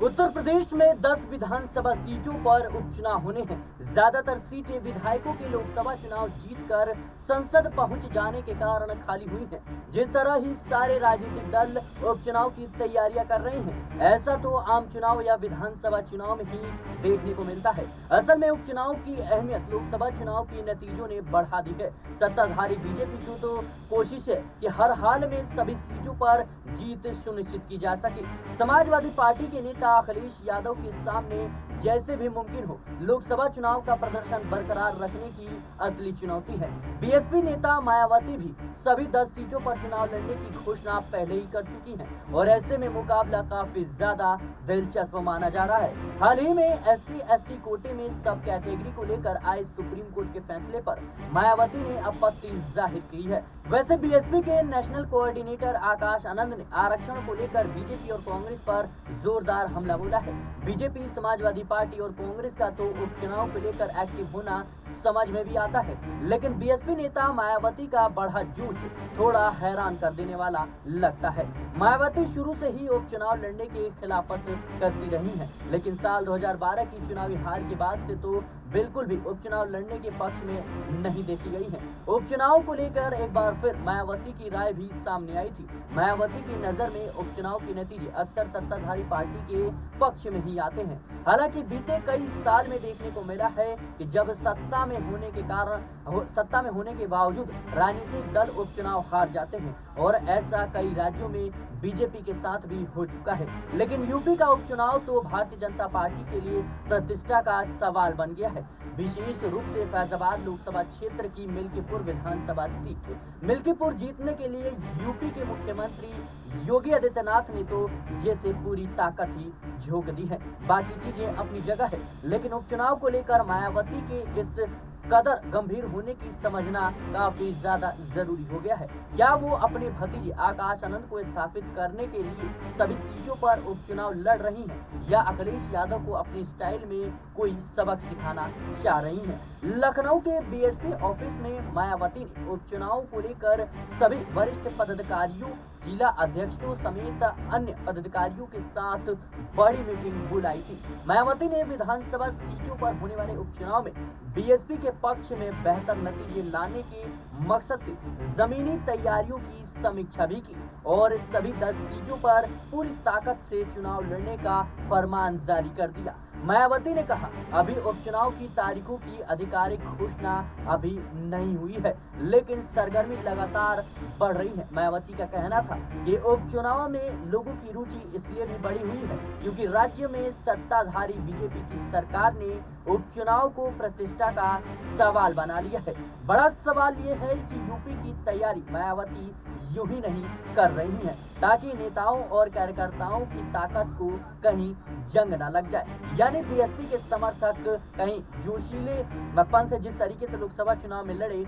उत्तर प्रदेश में 10 विधानसभा सीटों पर उपचुनाव होने हैं। ज्यादातर सीटें विधायकों के लोकसभा चुनाव जीतकर संसद पहुंच जाने के कारण खाली हुई हैं। जिस तरह ही सारे राजनीतिक दल उपचुनाव की तैयारियां कर रहे हैं, ऐसा तो आम चुनाव या विधानसभा चुनाव में ही देखने को मिलता है। असल में उपचुनाव की अहमियत लोकसभा चुनाव के नतीजों ने बढ़ा दी है। सत्ताधारी बीजेपी की तो कोशिश है कि हर हाल में सभी सीटों पर जीत सुनिश्चित की जा सके। समाजवादी पार्टी के नेता अखिलेश यादव के सामने जैसे भी मुमकिन हो लोकसभा चुनाव का प्रदर्शन बरकरार रखने की असली चुनौती है। बीएसपी नेता मायावती भी सभी 10 सीटों पर चुनाव लड़ने की घोषणा पहले ही कर चुकी हैं और ऐसे में मुकाबला काफी ज्यादा दिलचस्प माना जा रहा है। हाल ही में SC/ST कोटे में सब कैटेगरी को लेकर आए सुप्रीम कोर्ट के फैसले पर मायावती ने आपत्ति जाहिर की है। वैसे बीएसपी के नेशनल कोऑर्डिनेटर आकाश आनंद ने आरक्षण को लेकर बीजेपी और कांग्रेस पर जोरदार हमला बोला है। बीजेपी, समाजवादी पार्टी और कांग्रेस का तो उपचुनाव को लेकर एक्टिव होना समझ में भी आता है, लेकिन बीएसपी नेता मायावती का बढ़ा जोश थोड़ा हैरान कर देने वाला लगता है। मायावती शुरू से ही उपचुनाव लड़ने के खिलाफत करती रही हैं, लेकिन साल 2012 की चुनावी हार के बाद से तो बिल्कुल भी उपचुनाव लड़ने के पक्ष में नहीं देखी गई है। उपचुनाव को लेकर एक बार फिर मायावती की राय भी सामने आई थी। मायावती की नजर में उपचुनाव के नतीजे अक्सर सत्ताधारी पार्टी के पक्ष में ही आते हैं। हालांकि बीते कई साल में देखने को मिला है कि जब सत्ता में होने के बावजूद राजनीतिक दल उपचुनाव हार जाते हैं और ऐसा कई राज्यों में बीजेपी के साथ भी हो चुका है। लेकिन यूपी का उपचुनाव तो भारतीय जनता पार्टी के लिए प्रतिष्ठा का सवाल बन गया है। विशेष रूप से फैजाबाद लोकसभा क्षेत्र की मिल्कीपुर विधानसभा सीट मिल्कीपुर जीतने के लिए यूपी के मुख्यमंत्री योगी आदित्यनाथ ने तो जैसे पूरी ताकत ही झोंक दी है। बाकी चीजें अपनी जगह है, लेकिन उपचुनाव को लेकर मायावती के इस कदर गंभीर होने की समझना काफी ज्यादा जरूरी हो गया है। क्या वो अपने भतीजे आकाश आनंद को स्थापित करने के लिए सभी सीटों पर उपचुनाव लड़ रही हैं, या अखिलेश यादव को अपने स्टाइल में कोई सबक सिखाना चाह रही हैं? लखनऊ के बीएसपी ऑफिस में मायावती ने उपचुनाव को लेकर सभी वरिष्ठ पदाधिकारियों, जिला अध्यक्षों समेत अन्य पदाधिकारियों के साथ बड़ी मीटिंग बुलाई थी। मायावती ने विधानसभा सीटों पर होने वाले उपचुनाव में बीएसपी के पक्ष में बेहतर नतीजे लाने के मकसद से जमीनी तैयारियों की समीक्षा भी की और सभी 10 सीटों पर पूरी ताकत से चुनाव लड़ने का फरमान जारी कर दिया। मायावती ने कहा, अभी उपचुनाव की तारीखों की आधिकारिक घोषणा अभी नहीं हुई है, लेकिन सरगर्मी लगातार बढ़ रही है। मायावती का कहना था कि उपचुनाव में लोगों की रुचि इसलिए भी बढ़ी हुई है क्योंकि राज्य में सत्ताधारी बीजेपी की सरकार ने उपचुनाव को प्रतिष्ठा का सवाल बना लिया है। बड़ा सवाल ये है कि यूपी की तैयारी मायावती यूं ही नहीं कर रही हैं ताकि नेताओं और कार्यकर्ताओं की ताकत को कहीं जंग न लग जाए, यानी बीएसपी के समर्थक कहीं जोशीलेपन से जिस तरीके से लोकसभा चुनाव में लड़े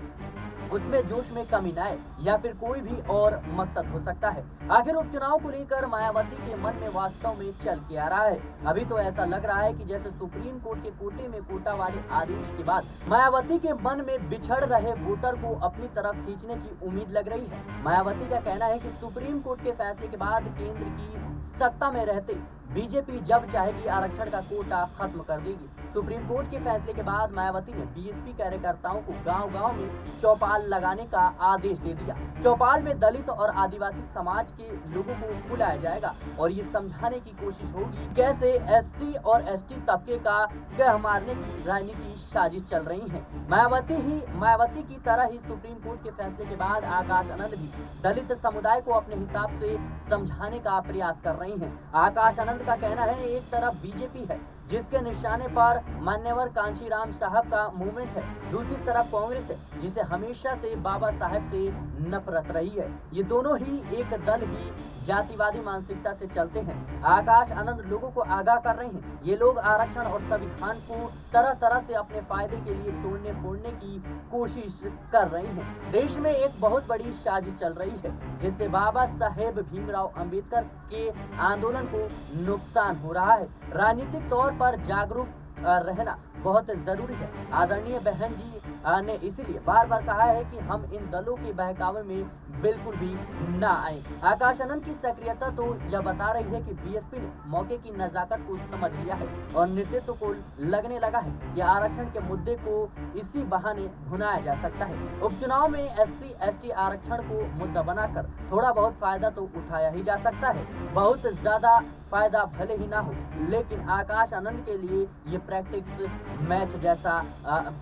उसमें जोश में कमी न आए, या फिर कोई भी और मकसद हो सकता है। आखिर उपचुनाव को लेकर मायावती के मन में वास्तव में चल के आ रहा है। अभी तो ऐसा लग रहा है कि जैसे सुप्रीम कोर्ट के कोटे में कोटा वाले आदेश के बाद मायावती के मन में बिछड़ रहे वोटर को अपनी तरफ खींचने की उम्मीद लग रही है। मायावती का कहना है कि सुप्रीम कोर्ट के फैसले के बाद केंद्र की सत्ता में रहते बीजेपी जब चाहेगी आरक्षण का कोटा खत्म कर देगी। सुप्रीम कोर्ट के फैसले के बाद मायावती ने बीएसपी कार्यकर्ताओं को गांव-गांव में चौपाल लगाने का आदेश दे दिया। चौपाल में दलित और आदिवासी समाज के लोगों को बुलाया जाएगा और ये समझाने की कोशिश होगी कैसे SC और ST तबके का कह मारने की राजनीति साजिश चल रही है। मायावती की तरह ही सुप्रीम कोर्ट के फैसले के बाद आकाश आनंद भी दलित समुदाय को अपने हिसाब से समझाने का प्रयास कर रही हैं। आकाश आनंद का कहना है, एक तरफ बीजेपी है जिसके निशाने पर मान्यवर कांशीराम साहब का मूवमेंट है, दूसरी तरफ कांग्रेस है जिसे हमेशा से बाबा साहब से नफरत रही है। ये दोनों ही एक दल ही जातिवादी मानसिकता से चलते हैं। आकाश आनंद लोगों को आगाह कर रहे हैं, ये लोग आरक्षण और संविधान को तरह तरह से अपने फायदे के लिए तोड़ने फोड़ने की कोशिश कर रही हैं। देश में एक बहुत बड़ी साजिश चल रही है जिससे बाबा साहेब भीमराव अंबेडकर के आंदोलन को नुकसान हो रहा है। राजनीतिक तौर पर जागरूक रहना बहुत जरूरी है। आदरणीय बहन जी ने इसीलिए बार बार कहा है कि हम इन दलों के बहकावे में बिल्कुल भी ना आए। आकाश आनंद की सक्रियता तो यह बता रही है कि बीएसपी ने मौके की नजाकत को समझ लिया है और नेतृत्व को लगने लगा है कि आरक्षण के मुद्दे को इसी बहाने भुनाया जा सकता है। उपचुनाव में SC/ST आरक्षण को मुद्दा बनाकर थोड़ा बहुत फायदा तो उठाया ही जा सकता है। बहुत ज्यादा फायदा भले ही ना हो, लेकिन आकाश आनंद के लिए ये प्रैक्टिस मैच जैसा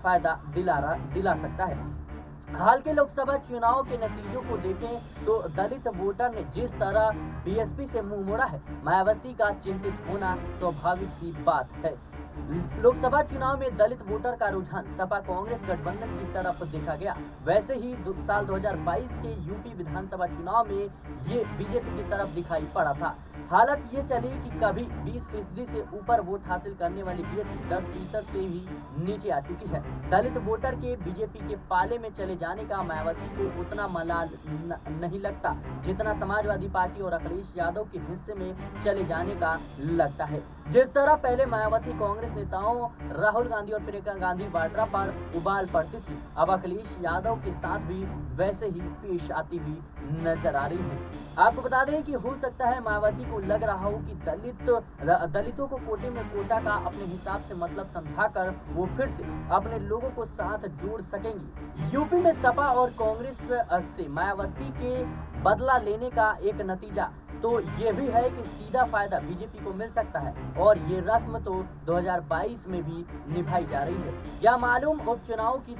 फायदा दिला सकता है। हाल के लोकसभा चुनाव के नतीजों को देखें तो दलित वोटर ने जिस तरह बीएसपी से मुंह मोड़ा है, मायावती का चिंतित होना स्वाभाविक सी बात है। लोकसभा चुनाव में दलित वोटर का रुझान सपा कांग्रेस गठबंधन की तरफ देखा गया। वैसे ही साल 2022 के यूपी विधानसभा चुनाव में ये बीजेपी की तरफ दिखाई पड़ा था। हालत ये चली कि कभी 20% से ऊपर वोट हासिल करने वाली बीएसपी 10% से भी नीचे आ चुकी है। दलित वोटर के बीजेपी के पाले में चले जाने का मायावती को उतना मलाल नहीं लगता जितना समाजवादी पार्टी और अखिलेश यादव के हिस्से में चले जाने का लगता है। जिस तरह पहले मायावती कांग्रेस नेताओं राहुल गांधी और प्रियंका गांधी वाड्रा पर उबाल पड़ती थी, अब अखिलेश यादव के साथ भी वैसे ही पेश आती हुई नजर आ रही है। आपको बता दें कि हो सकता है मायावती को लग रहा हो कि दलितों को कोटे में कोटा का अपने हिसाब से मतलब समझाकर वो फिर से अपने लोगों को साथ जोड़ सकेंगी। यूपी में सपा और कांग्रेस से मायावती के बदला लेने का एक नतीजा तो ये भी है कि सीधा फायदा बीजेपी को मिल सकता है और ये रस्म तो 2022 में भी निभाई जा रही है। क्या मालूम उपचुनाव की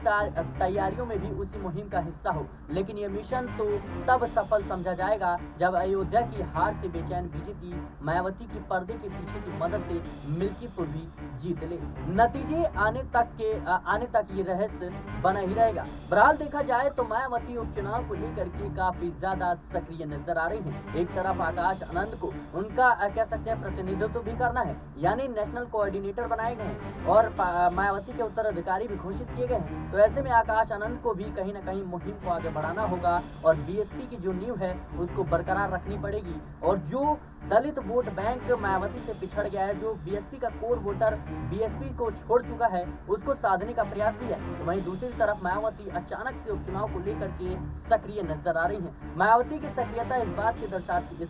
तैयारियों में भी उसी मुहिम का हिस्सा हो, लेकिन ये मिशन तो तब सफल समझा जाएगा जब अयोध्या की हार से बेचैन बीजेपी मायावती की पर्दे के पीछे की मदद से मिल्कीपुर भी जीत ले। नतीजे आने तक ये रहस्य बना ही रहेगा। बहरहाल देखा जाए तो मायावती उपचुनाव को लेकर के काफी ज्यादा सक्रिय नजर आ रही है। एक तरफ आकाश आनंद को उनका कह सकते हैं प्रतिनिधित्व भी करना है, यानी नेशनल कोऑर्डिनेटर बनाए गए हैं और मायावती के उत्तराधिकारी भी घोषित किए गए हैं। तो ऐसे में आकाश आनंद को भी कहीं ना कहीं मुहिम को आगे बढ़ाना होगा और बीएसपी की जो नींव है उसको बरकरार रखनी पड़ेगी। और जो दलित वोट बैंक मायावती से पिछड़ गया है, जो बीएसपी का कोर वोटर बीएसपी को छोड़ चुका है, उसको साधने का प्रयास भी है। तो वहीं दूसरी तरफ मायावती अचानक से उपचुनाव को लेकर के सक्रिय नजर आ रही है। मायावती की सक्रियता इस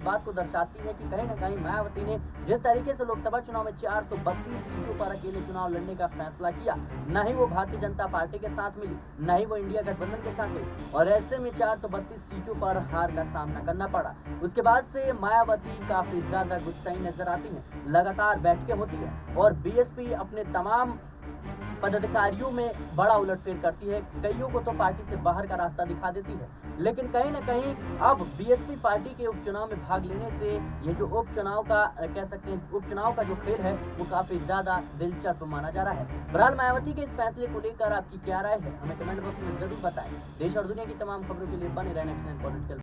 बात को दर्शाती है कि कहीं ना कहीं मायावती ने जिस तरीके से लोकसभा चुनाव में 432 सीटों पर अकेले चुनाव लड़ने का फैसला किया, न ही वो भारतीय जनता पार्टी के साथ मिली, न ही वो इंडिया गठबंधन के साथ मिली, और ऐसे में 432 सीटों पर हार का सामना करना पड़ा। उसके बाद से मायावती काफी ज्यादा गुस्साई नजर आती है, लगातार बैठकें होती है और बीएसपी अपने तमाम पदाधिकारियों में बड़ा उलटफेर करती है। कईयों को तो पार्टी से बाहर का रास्ता दिखा देती है। लेकिन कहीं ना कहीं अब बीएसपी पार्टी के उपचुनाव में भाग लेने से ये जो उपचुनाव का कह सकते हैं उपचुनाव का जो खेल है वो काफी ज्यादा दिलचस्प माना जा रहा है। बहरहाल मायावती के इस फैसले को लेकर आपकी क्या राय है, हमें कमेंट बॉक्स में जरूर बताएं। देश और दुनिया की तमाम खबरों के लिए बने रहना नेक्स्ट 9 पॉलिटिकल